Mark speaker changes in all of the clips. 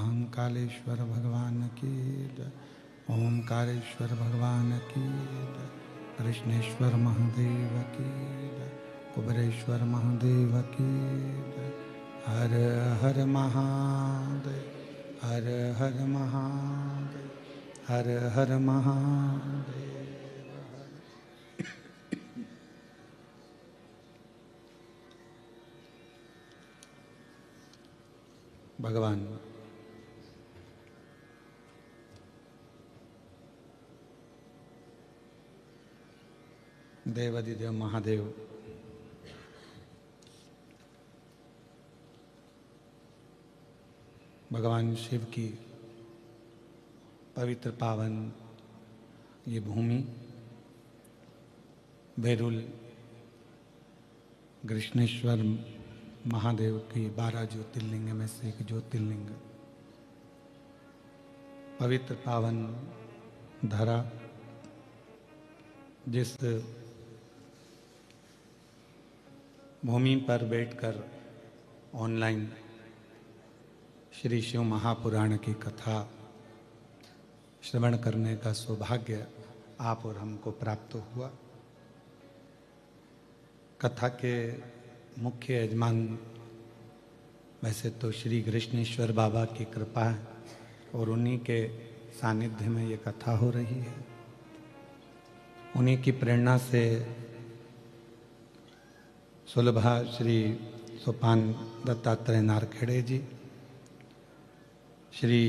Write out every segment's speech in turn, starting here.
Speaker 1: महाकालेश्वर भगवान की जय। ओमकारेश्वर भगवान की जय। कृष्णेश्वर महादेव की जय। कुबेरेश्वर महादेव की जय। हर हर महादेव, हर हर महादेव, हर हर महादेव। भगवान देवाधिदेव महादेव भगवान शिव की पवित्र पावन ये भूमि बेरुल कृष्णेश्वर महादेव की 12 ज्योतिर्लिंग में से एक ज्योतिर्लिंग, पवित्र पावन धरा, जिस भूमि पर बैठकर ऑनलाइन श्री शिव महापुराण की कथा श्रवण करने का सौभाग्य आप और हमको प्राप्त हुआ। कथा के मुख्य यजमान वैसे तो श्री कृष्णेश्वर बाबा की कृपा है और उन्हीं के सानिध्य में ये कथा हो रही है। उन्हीं की प्रेरणा से सुलभा श्री सोपान दत्तात्रेय नारखेड़े जी, श्री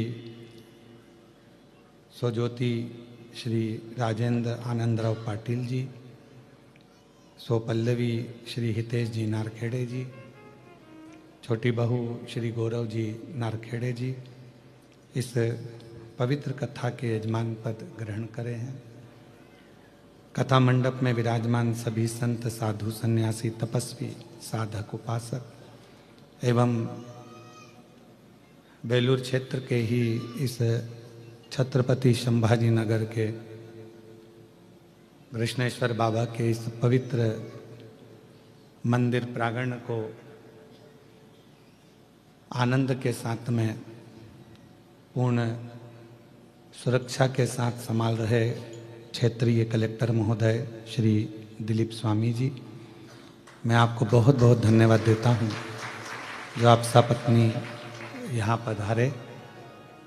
Speaker 1: स्वज्योति श्री राजेंद्र आनंदराव पाटिल जी, सोपल्लवी श्री हितेश जी नारखेड़े जी, छोटी बहू श्री गौरव जी नारखेड़े जी इस पवित्र कथा के यजमान पद ग्रहण करे हैं। कथा मंडप में विराजमान सभी संत साधु सन्यासी तपस्वी साधक उपासक एवं बेलूर क्षेत्र के ही इस छत्रपति संभाजी नगर के कृष्णेश्वर बाबा के इस पवित्र मंदिर प्रांगण को आनंद के साथ में पूर्ण सुरक्षा के साथ संभाल रहे क्षेत्रीय कलेक्टर महोदय श्री दिलीप स्वामी जी, मैं आपको बहुत बहुत धन्यवाद देता हूं जो आप सपत्नी यहाँ पधारे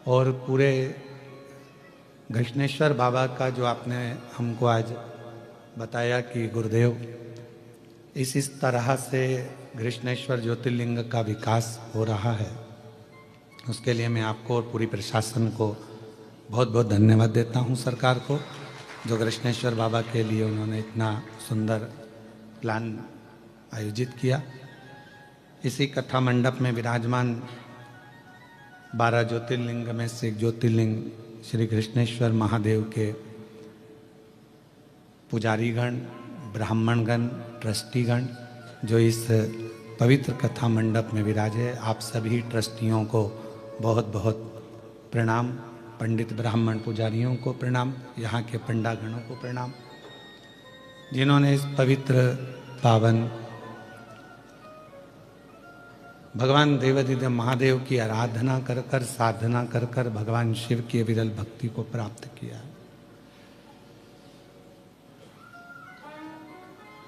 Speaker 1: और पूरे कृष्णेश्वर बाबा का जो आपने हमको आज बताया कि गुरुदेव इस तरह से कृष्णेश्वर ज्योतिर्लिंग का विकास हो रहा है, उसके लिए मैं आपको और पूरी प्रशासन को बहुत बहुत धन्यवाद देता हूं। सरकार को जो कृष्णेश्वर बाबा के लिए उन्होंने इतना सुंदर प्लान आयोजित किया। इसी कथा मंडप में विराजमान 12 ज्योतिर्लिंग में से एक ज्योतिर्लिंग श्री कृष्णेश्वर महादेव के पुजारीगण, ब्राह्मणगण, ट्रस्टीगण जो इस पवित्र कथा मंडप में विराजे, आप सभी ट्रस्टियों को बहुत बहुत प्रणाम, पंडित ब्राह्मण पुजारियों को प्रणाम, यहाँ के पंडागणों को प्रणाम, जिन्होंने इस पवित्र पावन भगवान देवाधिदेव महादेव की आराधना कर कर, साधना कर कर भगवान शिव की विरल भक्ति को प्राप्त किया।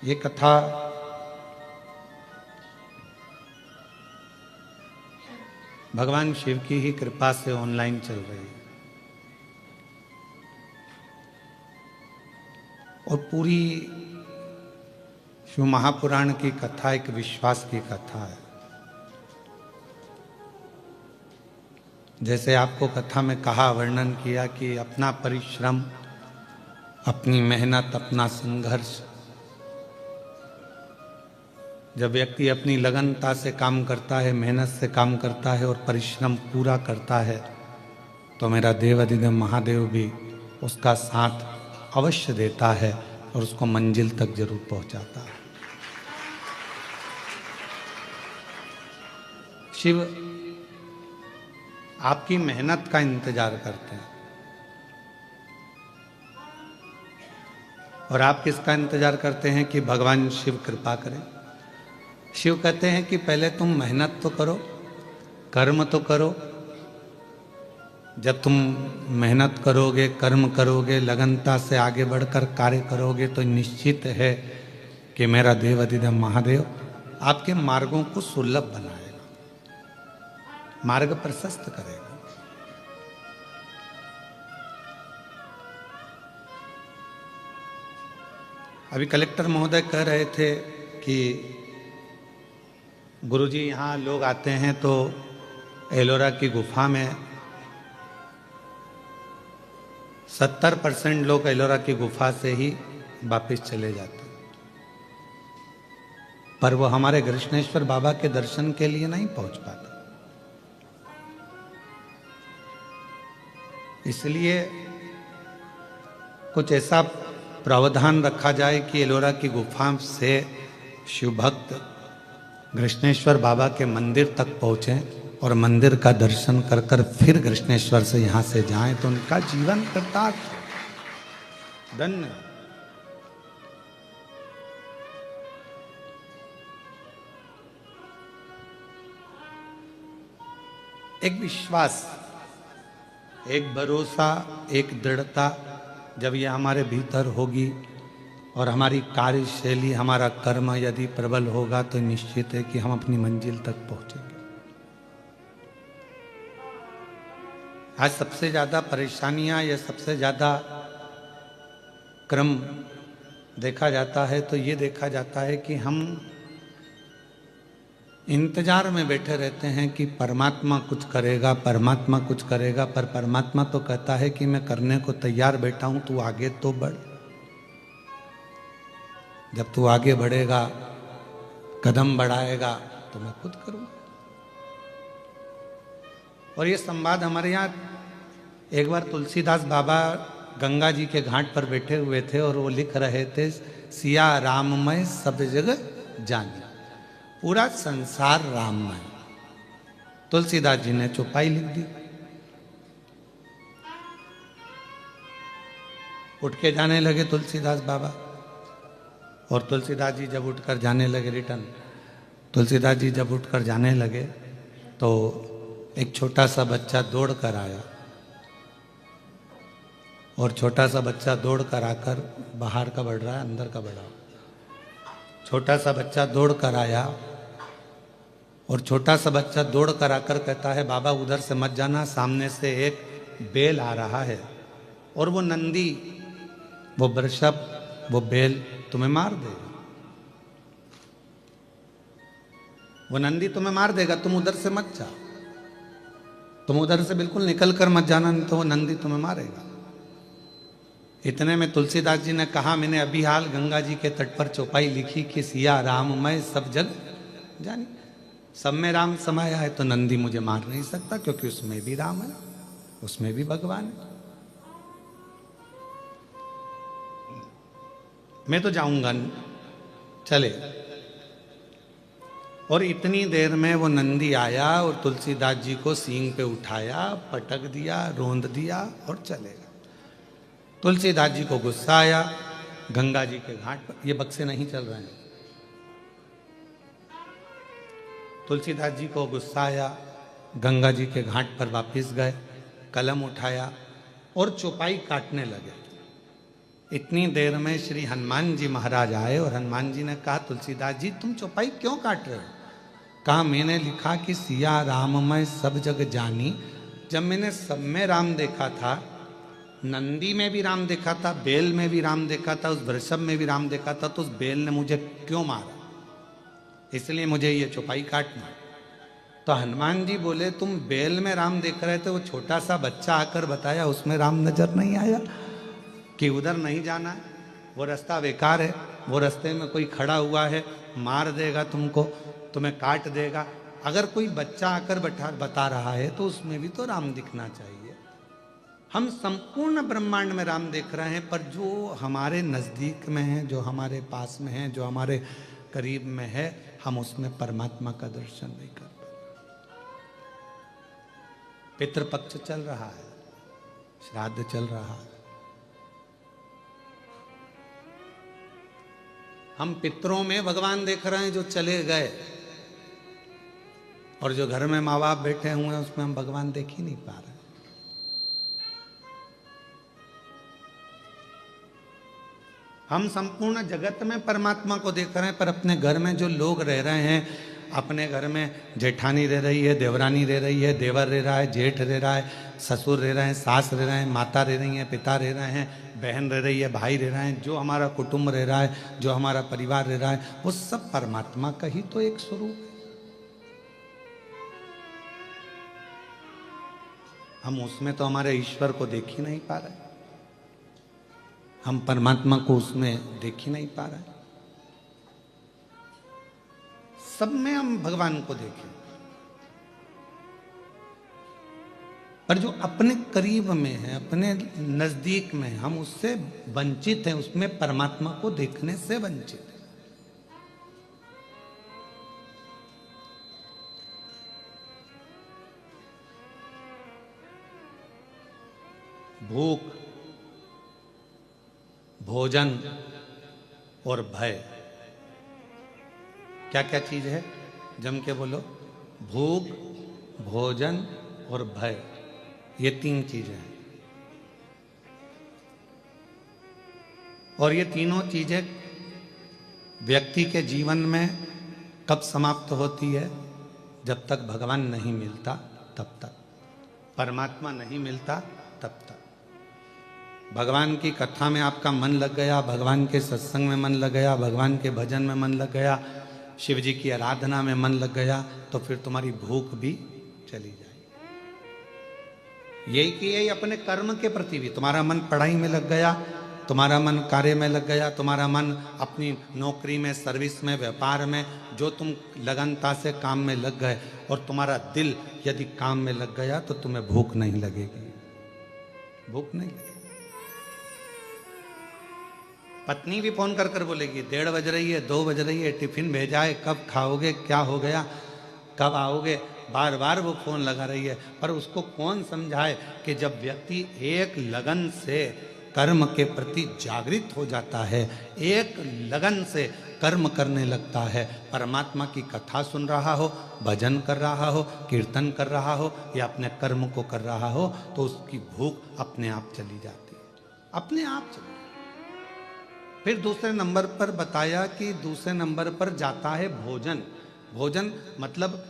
Speaker 1: ये कथा भगवान शिव की ही कृपा से ऑनलाइन चल रही है और पूरी शिव महापुराण की कथा एक विश्वास की कथा है। जैसे आपको कथा में कहा, वर्णन किया कि अपना परिश्रम, अपनी मेहनत, अपना संघर्ष, जब व्यक्ति अपनी लगनता से काम करता है, मेहनत से काम करता है और परिश्रम पूरा करता है, तो मेरा देवाधिदेव महादेव भी उसका साथ अवश्य देता है और उसको मंजिल तक जरूर पहुंचाता है। शिव आपकी मेहनत का इंतजार करते हैं और आप किसका इंतजार करते हैं कि भगवान शिव कृपा करें। शिव कहते हैं कि पहले तुम मेहनत तो करो, कर्म तो करो, जब तुम मेहनत करोगे, कर्म करोगे, लगनता से आगे बढ़कर कार्य करोगे तो निश्चित है कि मेरा देव अधिदेव महादेव आपके मार्गों को सुलभ बनाएगा, मार्ग प्रशस्त करेगा। अभी कलेक्टर महोदय कह रहे थे कि गुरुजी यहाँ लोग आते हैं तो एलोरा की गुफा में 70% लोग एलोरा की गुफा से ही वापस चले जाते हैं, पर वो हमारे कृष्णेश्वर बाबा के दर्शन के लिए नहीं पहुंच पाते। इसलिए कुछ ऐसा प्रावधान रखा जाए कि एलोरा की गुफा से शिव भक्त कृष्णेश्वर बाबा के मंदिर तक पहुंचे और मंदिर का दर्शन कर कर फिर कृष्णेश्वर से यहां से जाएं तो उनका जीवन कृतार्थ धन्य। एक विश्वास, एक भरोसा, एक दृढ़ता जब ये हमारे भीतर होगी और हमारी कार्यशैली, हमारा कर्म यदि प्रबल होगा तो निश्चित है कि हम अपनी मंजिल तक पहुंचेंगे। आज सबसे ज्यादा परेशानियां या सबसे ज्यादा क्रम देखा जाता है तो ये देखा जाता है कि हम इंतजार में बैठे रहते हैं कि परमात्मा कुछ करेगा, परमात्मा कुछ करेगा, पर परमात्मा तो कहता है कि मैं करने को तैयार बैठा हूं, तू आगे तो बढ़। जब तू आगे बढ़ेगा, कदम बढ़ाएगा तो मैं खुद करूंगा। और ये संवाद हमारे यहाँ एक बार तुलसीदास बाबा गंगा जी के घाट पर बैठे हुए थे और वो लिख रहे थे, सिया राममय सब जगह जाने, पूरा संसार राममय। तुलसीदास जी ने चौपाई लिख दी। उठ के जाने लगे तुलसीदास बाबा, और तुलसीदास जी जब उठकर जाने लगे रिटर्न, तुलसीदास जी जब उठकर जाने लगे तो एक छोटा सा बच्चा दौड़ कर आया, और छोटा सा बच्चा दौड़ कर आकर, बाहर का बढ़ रहा है अंदर का बढ़ा, छोटा सा बच्चा दौड़ कर आया और छोटा सा बच्चा दौड़ कर आकर कहता है, बाबा उधर से मत जाना, सामने से एक बेल आ रहा है और वो नंदी, वो वृषभ, वो बेल तुम्हें मार देगा, वो नंदी तुम्हें मार देगा, तुम उधर से मत जाओ, तुम उधर से बिल्कुल निकल कर मत जाना, नहीं तो वो नंदी तुम्हें मारेगा। इतने में तुलसीदास जी ने कहा, मैंने अभी हाल गंगा जी के तट पर चौपाई लिखी कि सिया राममय सब जग जानी, सब में राम समाया है तो नंदी मुझे मार नहीं सकता, क्योंकि उसमें भी राम है, उसमें भी भगवान है। मैं तो जाऊंगा, चले। और इतनी देर में वो नंदी आया और तुलसीदास जी को सींग पे उठाया, पटक दिया, रोंद दिया और चले गए। तुलसीदास जी को गुस्सा आया, गंगा जी के घाट पर, ये बक्से नहीं चल रहे हैं, तुलसीदास जी को गुस्सा आया, गंगा जी के घाट पर वापस गए, कलम उठाया और चौपाई काटने लगे। इतनी देर में श्री हनुमान जी महाराज आए और हनुमान जी ने कहा, तुलसीदास जी तुम चौपाई क्यों काट रहे हो? कहा, मैंने लिखा कि सिया राममय सब जग जानी, जब मैंने सब में राम देखा था, नंदी में भी राम देखा था, बेल में भी राम देखा था, उस वृषभ में भी राम देखा था, तो उस बेल ने मुझे क्यों मारा? इसलिए मुझे ये चौपाई काटना। तो हनुमान जी बोले, तुम बेल में राम देख रहे थे, वो छोटा सा बच्चा आकर बताया, उसमें राम नजर नहीं आया कि उधर नहीं जाना है, वो रास्ता बेकार है, वो रास्ते में कोई खड़ा हुआ है, मार देगा तुमको, तुम्हें काट देगा। अगर कोई बच्चा आकर बता रहा है तो उसमें भी तो राम दिखना चाहिए। हम संपूर्ण ब्रह्मांड में राम देख रहे हैं, पर जो हमारे नजदीक में है, जो हमारे पास में है, जो हमारे करीब में है, हम उसमें परमात्मा का दर्शन नहीं कर पाते। पितृपक्ष चल रहा है, श्राद्ध चल रहा है, हम पितरों में भगवान देख रहे हैं जो चले गए, और जो घर में माँ बाप बैठे हुए हैं उसमें हम भगवान देख ही नहीं पा रहे। हम संपूर्ण जगत में परमात्मा को देख रहे हैं, पर अपने घर में जो लोग रह रहे हैं, अपने घर में जेठानी रह रही है, देवरानी रह रही है, देवर रह रहा है, जेठ रह रहा है, ससुर रह रहे हैं, सास रह रहे हैं, माता रह रही हैं, पिता रह रहे हैं, बहन रह रही है, भाई रह रहे हैं, जो हमारा कुटुंब रह रहा है, जो हमारा परिवार रह रहा है, वो सब परमात्मा का ही तो एक स्वरूप है। हम उसमें तो हमारे ईश्वर को देख ही नहीं पा रहे, हम परमात्मा को उसमें देख ही नहीं पा रहे। सब में हम भगवान को देखें, पर जो अपने करीब में है, अपने नजदीक में, हम उससे वंचित हैं, उसमें परमात्मा को देखने से वंचित हैं। भूख, भोजन और भय, क्या क्या चीज है? जम के बोलो। भूख, भोजन और भय, ये तीन चीजें हैं। और ये तीनों चीजें व्यक्ति के जीवन में कब समाप्त होती है? जब तक भगवान नहीं मिलता तब तक, परमात्मा नहीं मिलता तब तक। भगवान की कथा में आपका मन लग गया, भगवान के सत्संग में मन लग गया, भगवान के भजन में मन लग गया, शिव जी की आराधना में मन लग गया, तो फिर तुम्हारी भूख भी चली जाएगी। यही कि यही अपने कर्म के प्रति भी, तुम्हारा मन पढ़ाई में लग गया, तुम्हारा मन कार्य में लग गया, तुम्हारा मन अपनी नौकरी में, सर्विस में, व्यापार में, जो तुम लगनता से काम में लग गए, और तुम्हारा दिल यदि काम में लग गया, तो तुम्हें भूख नहीं लगेगी, भूख नहीं लगेगी। पत्नी भी फोन कर कर बोलेगी 1:30 बज रही है, 2 बज रही है, टिफिन भेजा है, कब खाओगे, क्या हो गया, कब आओगे, बार बार वो फोन लगा रही है। पर उसको कौन समझाए कि जब व्यक्ति एक लगन से कर्म के प्रति जागृत हो जाता है, एक लगन से कर्म करने लगता है, परमात्मा की कथा सुन रहा हो, भजन कर रहा हो, कीर्तन कर रहा हो, या अपने कर्म को कर रहा हो, तो उसकी भूख अपने आप चली जाती है, अपने आप चली। फिर दूसरे नंबर पर बताया कि दूसरे नंबर पर जाता है भोजन। भोजन मतलब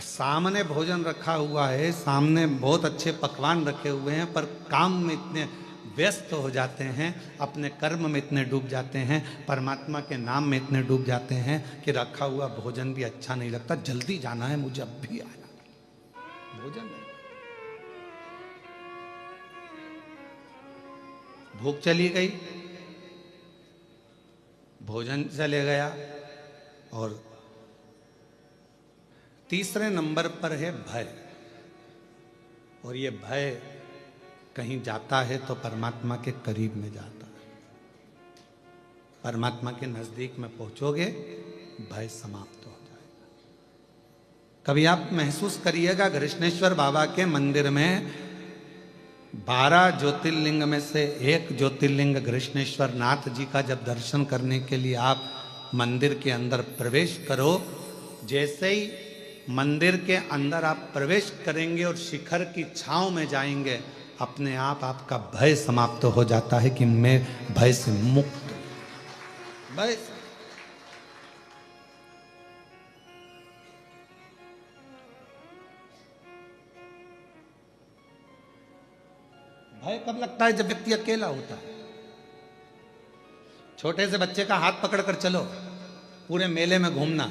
Speaker 1: सामने भोजन रखा हुआ है, सामने बहुत अच्छे पकवान रखे हुए हैं, पर काम में इतने व्यस्त हो जाते हैं, अपने कर्म में इतने डूब जाते हैं, परमात्मा के नाम में इतने डूब जाते हैं कि रखा हुआ भोजन भी अच्छा नहीं लगता, जल्दी जाना है मुझे, अब भी आना, भोजन नहीं। भूख चली गई, भोजन चले गया, और तीसरे नंबर पर है भय। और ये भय कहीं जाता है तो परमात्मा के करीब में जाता है, परमात्मा के नजदीक में पहुंचोगे, भय समाप्त हो जाएगा। कभी आप महसूस करिएगा, कृष्णेश्वर बाबा के मंदिर में 12 ज्योतिर्लिंग में से एक ज्योतिर्लिंग कृष्णेश्वर नाथ जी का जब दर्शन करने के लिए आप मंदिर के अंदर प्रवेश करो, जैसे ही मंदिर के अंदर आप प्रवेश करेंगे और शिखर की छांव में जाएंगे, अपने आप आपका भय समाप्त हो जाता है कि मैं भय से मुक्त, भय भय कब लगता है? जब व्यक्ति अकेला होता है। छोटे से बच्चे का हाथ पकड़ कर चलो, पूरे मेले में घूमना।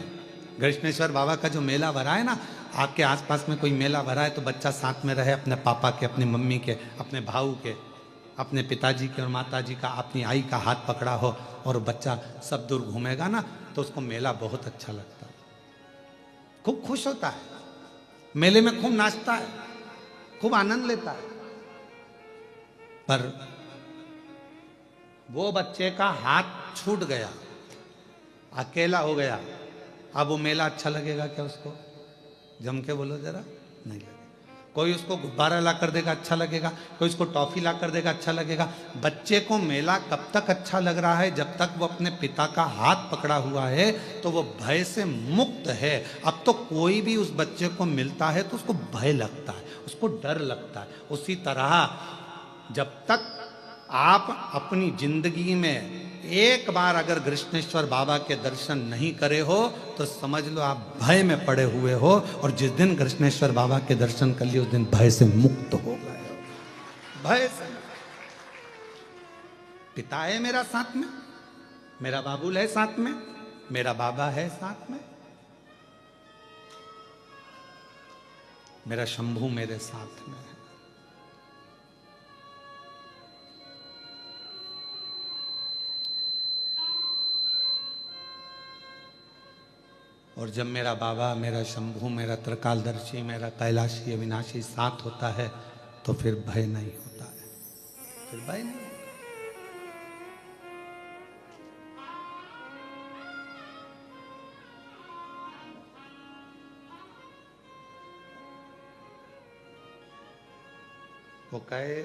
Speaker 1: कृष्णेश्वर बाबा का जो मेला भरा है ना, आपके आसपास में कोई मेला भरा है तो बच्चा साथ में रहे, अपने पापा के, अपनी मम्मी के, अपने भाऊ के, अपने पिताजी के और माताजी का, अपनी आई का हाथ पकड़ा हो, और बच्चा सब दूर घूमेगा ना, तो उसको मेला बहुत अच्छा लगता है, खूब खुश होता है, मेले में खूब नाचता है, खूब आनंद लेता है। पर वो बच्चे का हाथ छूट गया, अकेला हो गया, अब वो मेला अच्छा लगेगा क्या उसको? जम के बोलो जरा, नहीं लगेगा। कोई उसको गुब्बारा ला कर देगा, अच्छा लगेगा, कोई उसको टॉफी ला कर देगा, अच्छा लगेगा। बच्चे को मेला कब तक अच्छा लग रहा है? जब तक वो अपने पिता का हाथ पकड़ा हुआ है, तो वो भय से मुक्त है। अब तो कोई भी उस बच्चे को मिलता है तो उसको भय लगता है, उसको डर लगता है। उसी तरह जब तक आप अपनी जिंदगी में एक बार अगर कृष्णेश्वर बाबा के दर्शन नहीं करे हो तो समझ लो आप भय में पड़े हुए हो, और जिस दिन कृष्णेश्वर बाबा के दर्शन कर लिए उस दिन भय से मुक्त हो गए हो। भय से। पिता है मेरा साथ में, मेरा बाबुल है साथ में, मेरा बाबा है साथ में, मेरा शंभू मेरे साथ में है। और जब मेरा बाबा, मेरा शंभू, मेरा त्रिकालदर्शी, मेरा कैलाशी अविनाशी साथ होता है तो फिर भय नहीं होता है, फिर भय नहीं। वो कहे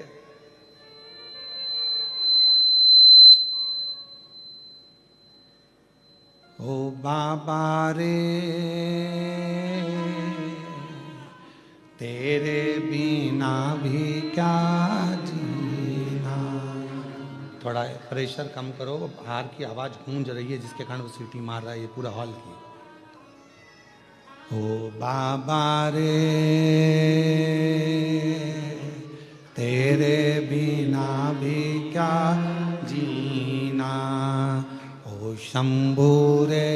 Speaker 1: ओ बाबा रे तेरे बिना भी क्या जीना। थोड़ा प्रेशर कम करो, बाहर की आवाज गूंज रही है जिसके कारण वो सीटी मार रहा है ये पूरा हॉल की। ओ बाबा रे तेरे बिना भी क्या जीना, ओ शंभू रे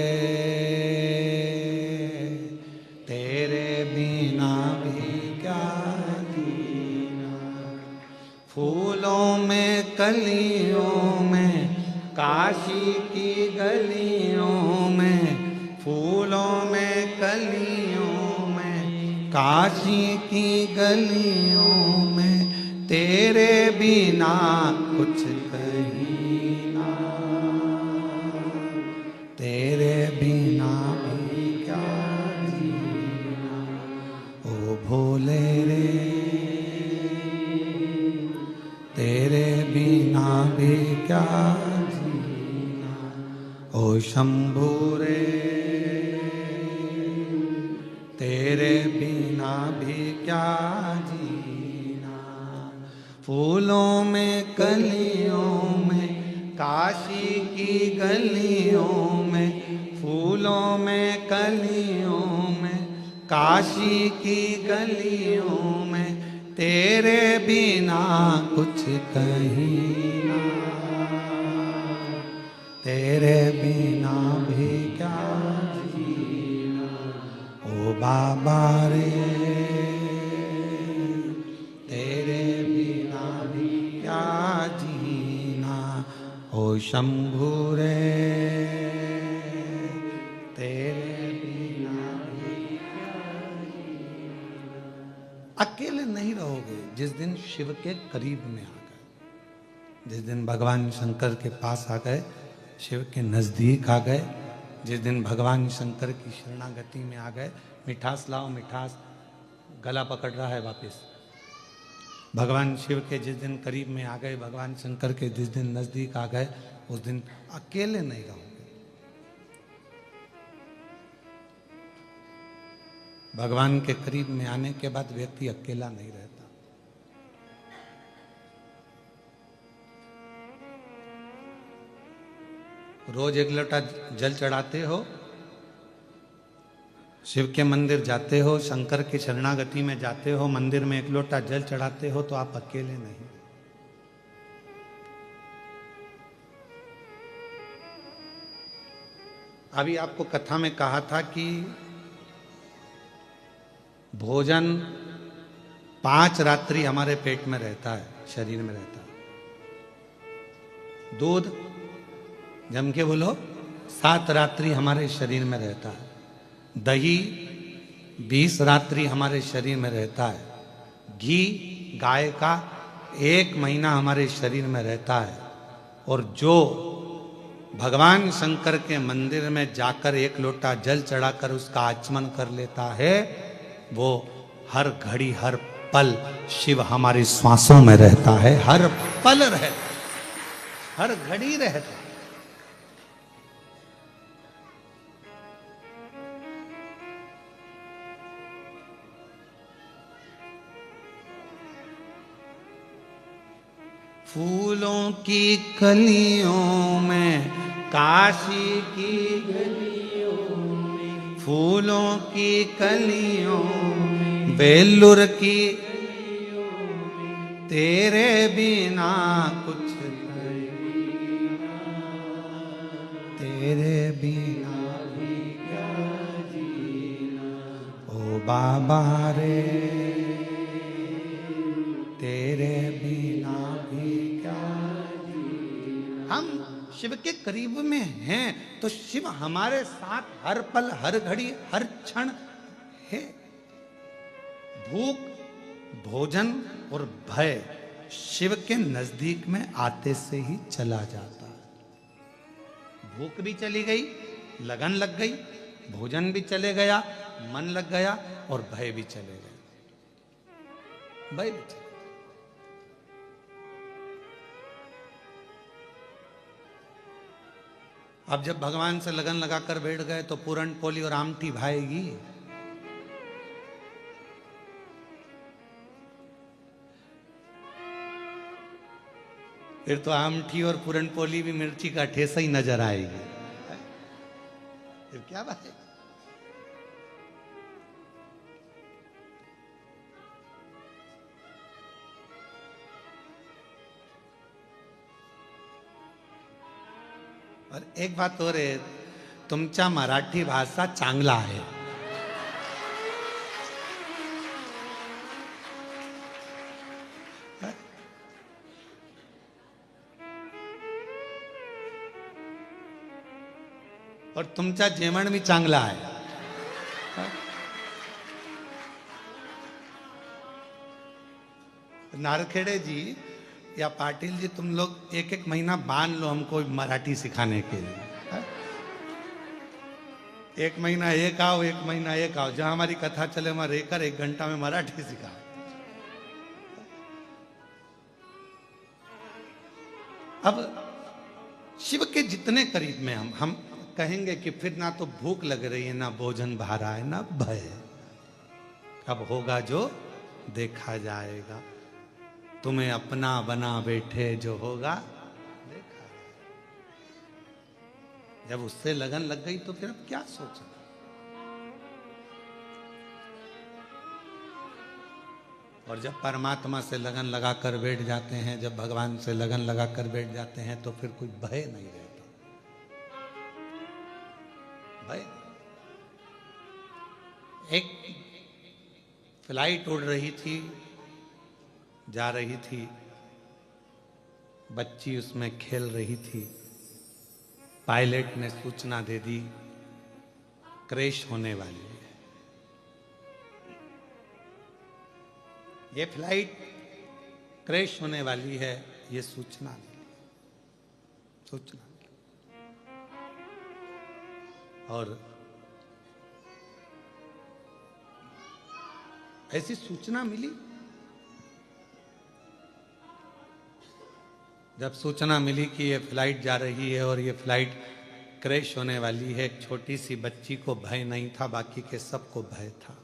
Speaker 1: तेरे बिना भी क्या जीना। फूलों में कलियों में काशी की गलियों में, फूलों में कलियों में काशी की गलियों में तेरे बिना कुछ कहीं ना, तेरे बिना भी क्या जीना। ओ भोले रे तेरे बिना भी क्या जीना, ओ शंभू रे तेरे बिना भी क्या जीना। फूलों में कलियों में काशी की गलियों में, फूलों में कलियों में काशी की गलियों में तेरे बिना कुछ कहीं ना, तेरे बिना भी क्या जीना। ओ बाबा रे तेरे बिना भी क्या जीना, ओ शंभू रे तेरे बिना भी क्या जीना। अकेले नहीं रहोगे जिस दिन शिव के करीब में आ गए, जिस दिन भगवान शंकर के पास आ गए, शिव के नजदीक आ गए, जिस दिन भगवान शंकर की शरणागति में आ गए। मिठास लाओ मिठास, गला पकड़ रहा है वापस। भगवान शिव के जिस दिन करीब में आ गए, भगवान शंकर के जिस दिन नजदीक आ गए, उस दिन अकेले नहीं रहोगे। भगवान के करीब में आने के बाद व्यक्ति अकेला नहीं रहता। रोज एक लोटा जल चढ़ाते हो, शिव के मंदिर जाते हो, शंकर की शरणागति में जाते हो, मंदिर में एक लोटा जल चढ़ाते हो, तो आप अकेले नहीं। अभी आपको कथा में कहा था कि भोजन 5 रात्रि हमारे पेट में रहता है, शरीर में रहता है। दूध जम के बोलो 7 रात्रि हमारे शरीर में रहता है। दही 20 रात्रि हमारे शरीर में रहता है। घी गाय का 1 महीना हमारे शरीर में रहता है। और जो भगवान शंकर के मंदिर में जाकर एक लोटा जल चढ़ाकर उसका आचमन कर लेता है, वो हर घड़ी हर पल शिव हमारी श्वासों में रहता है, हर पल रहता, हर घड़ी रहता। फूलों की कलियों में, काशी की गलियों में, फूलों की कलियों में, बेलुर की तेरे बिना कुछ तेरे बिना भी क्या जीना, ओ बाबा रे तेरे बिना भी क्या जीना। हम शिव के करीब में हैं तो शिव हमारे साथ हर पल हर घड़ी हर क्षण है। भूख, भोजन और भय शिव के नजदीक में आते से ही चला जाता है। भूख भी चली गई, लगन लग गई, भोजन भी चले गया, मन लग गया और भय भी चले गए, भय भी चले। अब जब भगवान से लगन लगाकर बैठ गए तो पूरन पोली और आमटी भाएगी। फिर तो आमठी और पूरन पोली भी मिर्ची का ठेसा ही नजर आएगी। फिर क्या बात है। और एक बात और है, तुमचा मराठी भाषा चांगला आहे। और तुमचा जेवण भी चांगला आहे। नारखेड़े जी या पाटिल जी, तुम लोग एक एक महीना बांध लो हमको मराठी सिखाने के लिए। एक महीना एक आओ, एक महीना एक आओ, जहां हमारी कथा चले वहां रहकर 1 घंटा में मराठी सिखाओ। अब शिव के जितने करीब में हम कहेंगे कि फिर ना तो भूख लग रही है, ना भोजन भा रहा है, ना भय। अब होगा जो देखा जाएगा, तुम्हें अपना बना बैठे जो होगा देखा। जब उससे लगन लग गई तो फिर अब क्या सोचना। और जब परमात्मा से लगन लगाकर बैठ जाते हैं, जब भगवान से लगन लगाकर बैठ जाते हैं तो फिर कोई भय नहीं रहता। भय। एक फ्लाइट उड़ रही थी, जा रही थी, बच्ची उसमें खेल रही थी। पायलट ने सूचना दे दी क्रैश होने वाली है। ये फ्लाइट क्रैश होने वाली है, ये सूचना और ऐसी सूचना मिली। जब सूचना मिली कि ये फ्लाइट जा रही है और ये फ्लाइट क्रैश होने वाली है, एक छोटी सी बच्ची को भय नहीं था, बाकी के सबको भय था।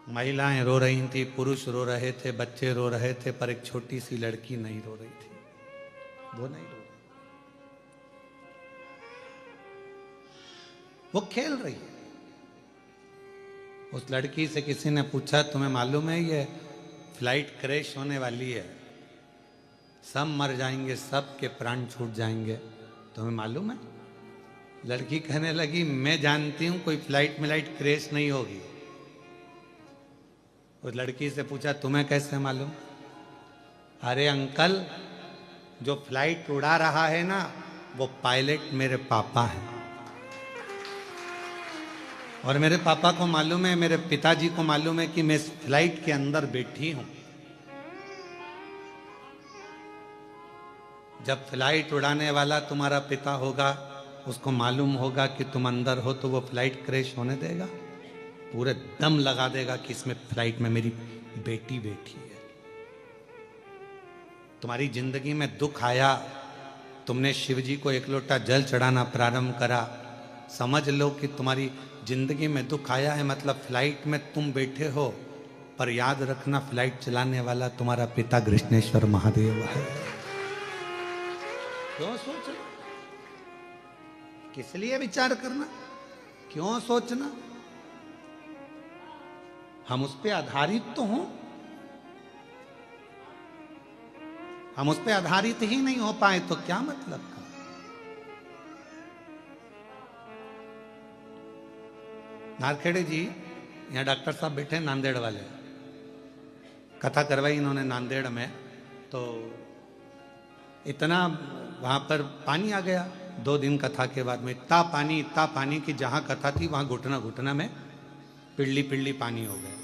Speaker 1: महिलाएं रो रही थी, पुरुष रो रहे थे, बच्चे रो रहे थे, पर एक छोटी सी लड़की नहीं रो रही थी। वो नहीं रो रही, वो खेल रही है। उस लड़की से किसी ने पूछा, तुम्हें मालूम है ये फ्लाइट क्रैश होने वाली है, सब मर जाएंगे, सब के प्राण छूट जाएंगे, तुम्हें मालूम है? लड़की कहने लगी, मैं जानती हूं कोई फ्लाइट मिलाइट क्रैश नहीं होगी। उस लड़की से पूछा, तुम्हें कैसे मालूम? अरे अंकल, जो फ्लाइट उड़ा रहा है ना, वो पायलट मेरे पापा है। और मेरे पापा को मालूम है, मेरे पिताजी को मालूम है कि मैं इस फ्लाइट के अंदर बैठी हूं। जब फ्लाइट उड़ाने वाला तुम्हारा पिता होगा, उसको मालूम होगा कि तुम अंदर हो, तो वो फ्लाइट क्रैश होने देगा? पूरे दम लगा देगा कि इसमें फ्लाइट में मेरी बेटी बैठी है। तुम्हारी जिंदगी में दुख आया, तुमने शिव जी को 1 लोटा जल चढ़ाना प्रारंभ करा, समझ लो कि तुम्हारी जिंदगी में दुख आया है, मतलब फ्लाइट में तुम बैठे हो पर याद रखना फ्लाइट चलाने वाला तुम्हारा पिता कृष्णेश्वर महादेव है। क्यों सोचना, किस लिए विचार करना, क्यों सोचना? हम उस पे आधारित तो हों, हम उस पे आधारित ही नहीं हो पाए तो क्या मतलब का? नारखेड़े जी, यहाँ डॉक्टर साहब बैठे नांदेड़ वाले, कथा करवाई इन्होंने नांदेड़ में, तो इतना वहां पर पानी आ गया 2 दिन कथा के बाद में, इतना पानी कि जहां कथा थी वहां घुटना घुटना में पिल्ली पिल्ली पानी हो गया।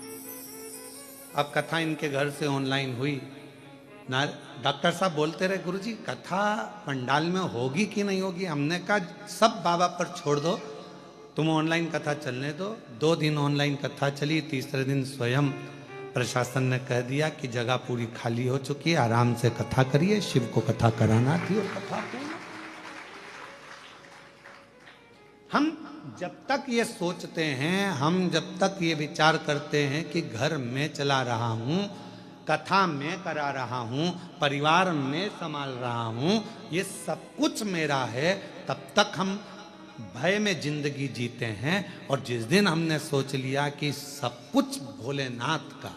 Speaker 1: अब कथा इनके घर से ऑनलाइन हुई ना, डॉक्टर साहब बोलते रहे गुरुजी कथा पंडाल में होगी कि नहीं होगी। हमने कहा सब बाबा पर छोड़ दो, तुम ऑनलाइन कथा चलने दो। 2 दिन ऑनलाइन कथा चली, तीसरे दिन स्वयं प्रशासन ने कह दिया कि जगह पूरी खाली हो चुकी है, आराम से कथा करिए, शिव को कथा कराना थी और कथा पूर्ण। हम जब तक ये सोचते हैं, हम जब तक ये विचार करते हैं कि घर में चला रहा हूं, कथा में करा रहा हूं, परिवार में संभाल रहा हूं, ये सब कुछ मेरा है, तब तक हम भय में जिंदगी जीते हैं। और जिस दिन हमने सोच लिया कि सब कुछ भोलेनाथ का,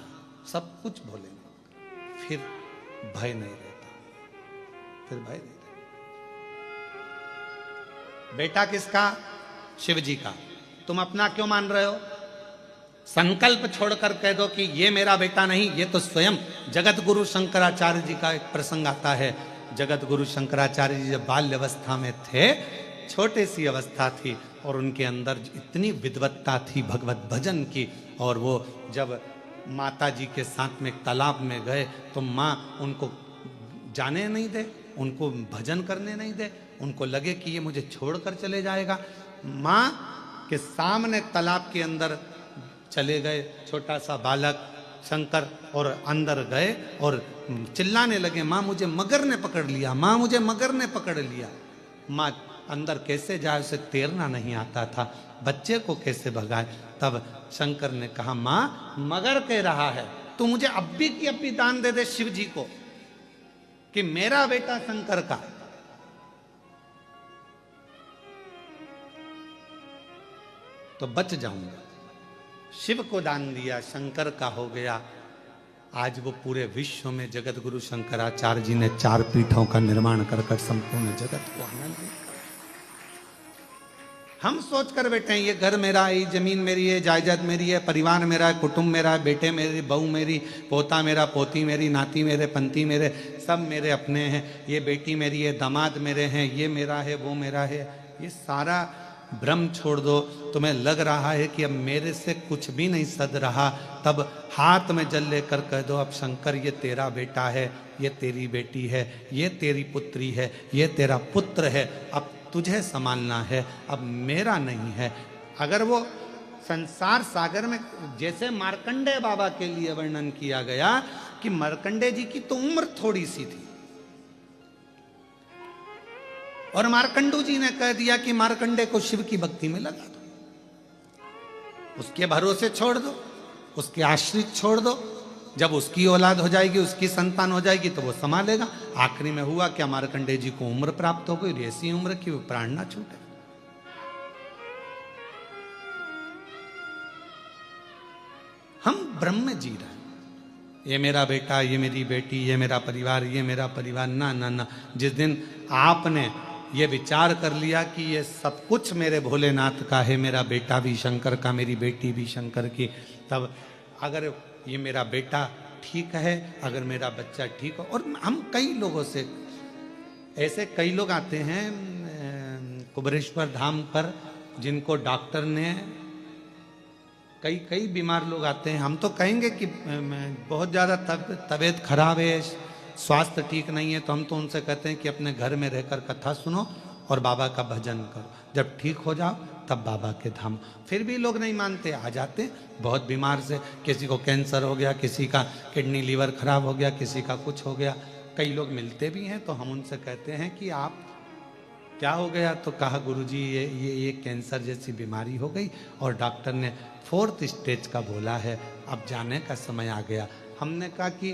Speaker 1: सब कुछ भोलेनाथ का, फिर भय नहीं रहता, फिर भय नहीं रहता। बेटा किसका? शिव जी का। तुम अपना क्यों मान रहे हो? संकल्प छोड़कर कह दो कि ये मेरा बेटा नहीं, ये तो स्वयं जगत गुरु शंकराचार्य जी का एक प्रसंग आता है। जगत गुरु शंकराचार्य जी जब बाल्य अवस्था में थे, छोटे सी अवस्था थी और उनके अंदर इतनी विद्वत्ता थी भगवत भजन की, और वो जब माता जी के साथ में एक तालाब में गए तो माँ उनको जाने नहीं दे, उनको भजन करने नहीं दे, उनको लगे कि ये मुझे छोड़कर चले जाएगा। माँ के सामने तालाब के अंदर चले गए छोटा सा बालक शंकर, और अंदर गए और चिल्लाने लगे, माँ मुझे मगर ने पकड़ लिया, माँ मुझे मगर ने पकड़ लिया। माँ अंदर कैसे जाए, उसे तैरना नहीं आता था, बच्चे को कैसे भगाए। तब शंकर ने कहा, माँ मगर कह रहा है, तू मुझे अब्बी की अब्बी दान दे दे शिव जी को कि मेरा बेटा शंकर का। तो बच जाऊंगा। शिव को दान दिया, शंकर का हो गया। आज वो पूरे विश्व में जगत गुरु शंकराचार्य जी ने 4 पीठों का निर्माण कर संपूर्ण जगत को आनंद दिया। हम सोच कर बैठे हैं ये घर मेरा है, ये जमीन मेरी है, जायदाद मेरी है, परिवार मेरा है, कुटुंब मेरा है, बेटे मेरे, बहू मेरी, पोता मेरा, पोती मेरी, नाती मेरे, पंती मेरे, सब मेरे अपने हैं। ये बेटी मेरी है, दामाद मेरे हैं, ये मेरा है, वो मेरा है। ये सारा भ्रम छोड़ दो। तुम्हें लग रहा है कि अब मेरे से कुछ भी नहीं सद रहा, तब हाथ में जल लेकर कह दो, अब शंकर ये तेरा बेटा है, ये तेरी बेटी है, ये तेरी पुत्री है, ये तेरा पुत्र है, अब तुझे संभालना है, अब मेरा नहीं है। अगर वो संसार सागर में, जैसे मार्कंडेय बाबा के लिए वर्णन किया गया कि मार्कंडेय जी की तो उम्र थोड़ी सी थी, और मार्कंडू जी ने कह दिया कि मार्कंडेय को शिव की भक्ति में लगा दो, उसके भरोसे छोड़ दो, उसके आश्रित छोड़ दो। जब उसकी औलाद हो जाएगी, उसकी संतान हो जाएगी तो वो संभालेगा। आखिरी में हुआ क्या, मार्कंडेय जी को उम्र प्राप्त हो गई, ऐसी उम्र की वो प्राण ना छूटे। हम ब्रह्म में जी रहे हैं। ये मेरा बेटा, ये मेरी बेटी, ये मेरा परिवार, ये मेरा परिवार, ना ना ना। जिस दिन आपने ये विचार कर लिया कि ये सब कुछ मेरे भोलेनाथ का है, मेरा बेटा भी शंकर का, मेरी बेटी भी शंकर की, तब अगर ये मेरा बेटा ठीक है, अगर मेरा बच्चा ठीक हो। और हम कई लोगों से, ऐसे कई लोग आते हैं कुबरेश्वर धाम पर, जिनको डॉक्टर ने, कई बीमार लोग आते हैं, हम तो कहेंगे कि बहुत ज़्यादा तबीयत खराब है, स्वास्थ्य ठीक नहीं है, तो हम तो उनसे कहते हैं कि अपने घर में रहकर कथा सुनो और बाबा का भजन करो, जब ठीक हो जाओ तब बाबा के धाम। फिर भी लोग नहीं मानते, आ जाते बहुत बीमार से, किसी को कैंसर हो गया, किसी का किडनी लीवर खराब हो गया, किसी का कुछ हो गया। कई लोग मिलते भी हैं तो हम उनसे कहते हैं कि आप क्या हो गया, तो कहा गुरुजी ये कैंसर जैसी बीमारी हो गई और डॉक्टर ने 4th स्टेज का बोला है, अब जाने का समय आ गया। हमने कहा कि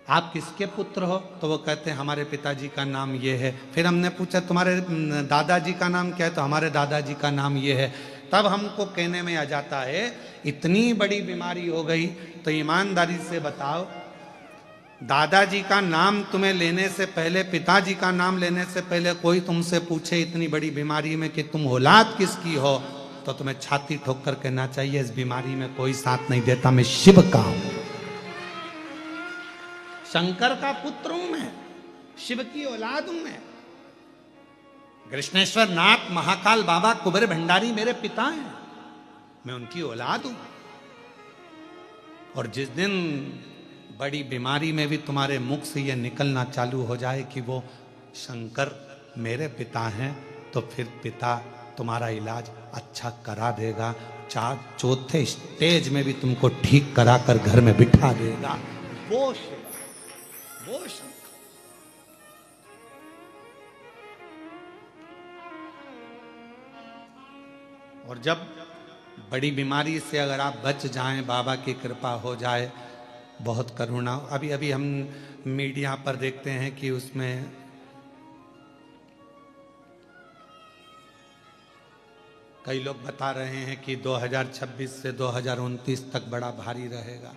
Speaker 1: आप किसके पुत्र हो? तो वो कहते हैं हमारे पिताजी का नाम ये है। फिर हमने पूछा तुम्हारे दादाजी का नाम क्या है? तो हमारे दादाजी का नाम ये है। तब हमको कहने में आ जाता है इतनी बड़ी बीमारी हो गई, तो ईमानदारी से बताओ, दादाजी का नाम तुम्हें लेने से पहले, पिताजी का नाम लेने से पहले कोई तुमसे पूछे इतनी बड़ी बीमारी में कि तुम औलाद किसकी हो, तो तुम्हें छाती ठोक कर कहना चाहिए इस बीमारी में कोई साथ नहीं देता, मैं शिव का हूं, शंकर का पुत्र हूं मैं, शिव की औलाद हूं मैं। कृष्णेश्वर नाथ, महाकाल बाबा, कुबेर भंडारी मेरे पिता हैं, मैं उनकी औलाद हूं। और जिस दिन बड़ी बीमारी में भी तुम्हारे मुख से यह निकलना चालू हो जाए कि वो शंकर मेरे पिता हैं, तो फिर पिता तुम्हारा इलाज अच्छा करा देगा, चौथे स्टेज में भी तुमको ठीक करा कर घर में बिठा देगा। वो शिव, वो शंकर। और जब बड़ी बीमारी से अगर आप बच जाएं, बाबा की कृपा हो जाए, बहुत करुणा। अभी अभी हम मीडिया पर देखते हैं कि उसमें कई लोग बता रहे हैं कि 2026 से 2029 तक बड़ा भारी रहेगा,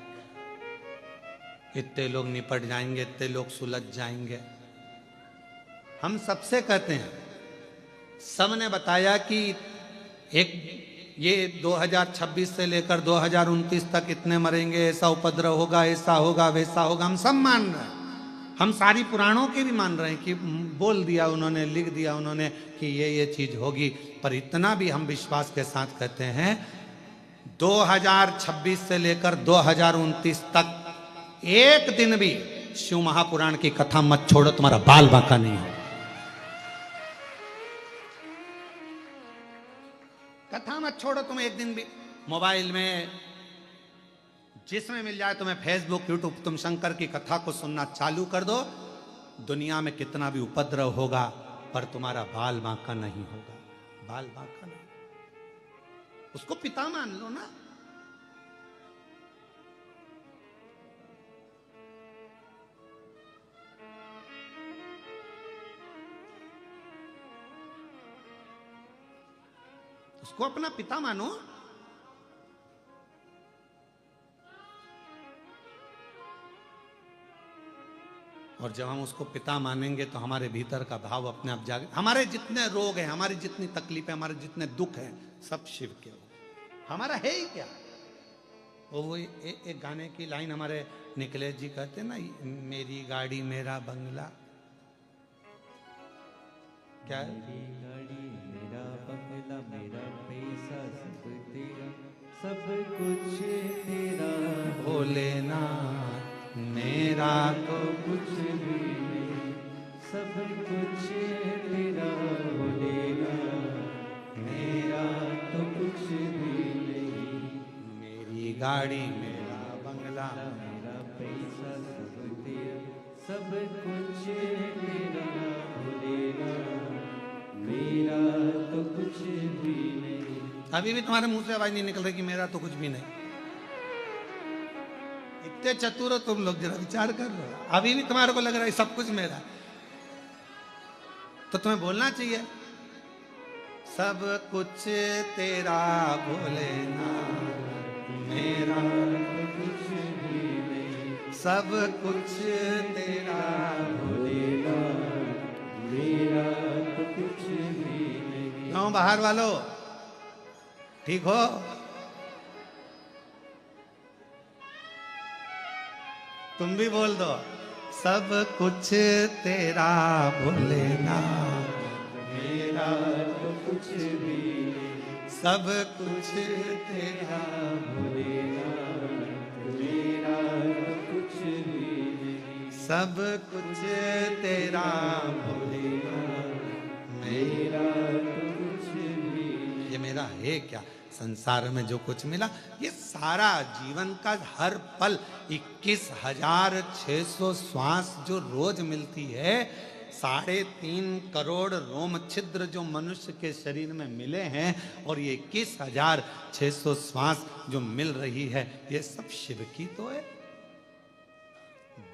Speaker 1: इतने लोग निपट जाएंगे, इतने लोग सुलझ जाएंगे। हम सबसे कहते हैं, सबने बताया कि एक ये 2026 से लेकर 2029 तक इतने मरेंगे, ऐसा उपद्रव होगा, ऐसा होगा, वैसा होगा, हम सब मान रहे हैं। हम सारी पुराणों के भी मान रहे हैं कि बोल दिया उन्होंने, लिख दिया उन्होंने कि ये चीज होगी। पर इतना भी हम विश्वास के साथ कहते हैं 2026 से लेकर 2029 तक एक दिन भी शिव महापुराण की कथा मत छोड़ो, तुम्हारा बाल बांका नहीं हो। कथा मत छोड़ो तुम एक दिन भी। मोबाइल में जिसमें मिल जाए तुम्हें, फेसबुक, यूट्यूब, तुम शंकर की कथा को सुनना चालू कर दो। दुनिया में कितना भी उपद्रव होगा पर तुम्हारा बाल बांका नहीं होगा, बाल बांका नहीं। उसको पिता मान लो ना। उसको अपना पिता मानो। और जब हम उसको पिता मानेंगे तो हमारे भीतर का भाव अपने आप जागे। हमारे जितने रोग हैं, हमारी जितनी तकलीफें, हमारे जितने दुख हैं, सब शिव के हो। हमारा है ही क्या। वो एक गाने की लाइन हमारे निकलेश जी कहते ना, मेरी गाड़ी मेरा बंगला, क्या है?
Speaker 2: मेरी गाड़ी मेरा बंगला, मेरा पैसा सब तेरा, सब कुछ तेरा
Speaker 1: भोलेनाथ, मेरा तो
Speaker 2: कुछ भी नहीं, सब कुछ तेरा भोलेनाथ, मेरा तो कुछ भी नहीं।
Speaker 1: मेरी गाड़ी मेरा बंगला,
Speaker 2: मेरा पैसा सब तेरा, सब कुछ तेरा भोलेनाथ, मेरा तो कुछ भी नहीं।
Speaker 1: अभी भी तुम्हारे मुंह से आवाज नहीं निकल रही कि मेरा तो कुछ भी नहीं। इतने चतुर हो तुम लोग, जरा विचार कर लो। अभी भी तुम्हारे को लग रहा है सब कुछ मेरा, तो तुम्हें बोलना चाहिए सब कुछ तेरा भोलेनाथ, मेरा
Speaker 2: तो कुछ भी नहीं,
Speaker 1: सब कुछ तेरा
Speaker 2: भोलेनाथ, मेरा तो कुछ भी नहीं।
Speaker 1: क्यों बाहर वालों, ठीक हो? तुम भी बोल दो, सब कुछ तेरा भोलेनाथ,
Speaker 2: मेरा तो कुछ भी नहीं,
Speaker 1: सब कुछ तेरा
Speaker 2: भोलेनाथ, मेरा तो कुछ भी नहीं,
Speaker 1: सब कुछ तेरा भोलेनाथ,
Speaker 2: मेरा तो कुछ भी नहीं।
Speaker 1: ये मेरा है क्या? संसार में जो कुछ मिला, ये सारा जीवन का हर पल 21,600 श्वास जो रोज मिलती है, 3.5 करोड़ रोम छिद्र जो मनुष्य के शरीर में मिले हैं और ये 21,600 श्वास जो मिल रही है, ये सब शिव की तो है।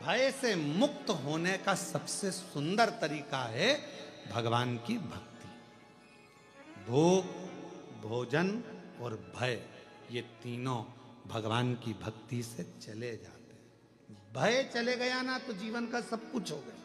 Speaker 1: भय से मुक्त होने का सबसे सुंदर तरीका है भगवान की भक्ति। भूख, भोजन और भय, ये तीनों भगवान की भक्ति से चले जाते हैं। भय चले गया ना तो जीवन का सब कुछ हो गया।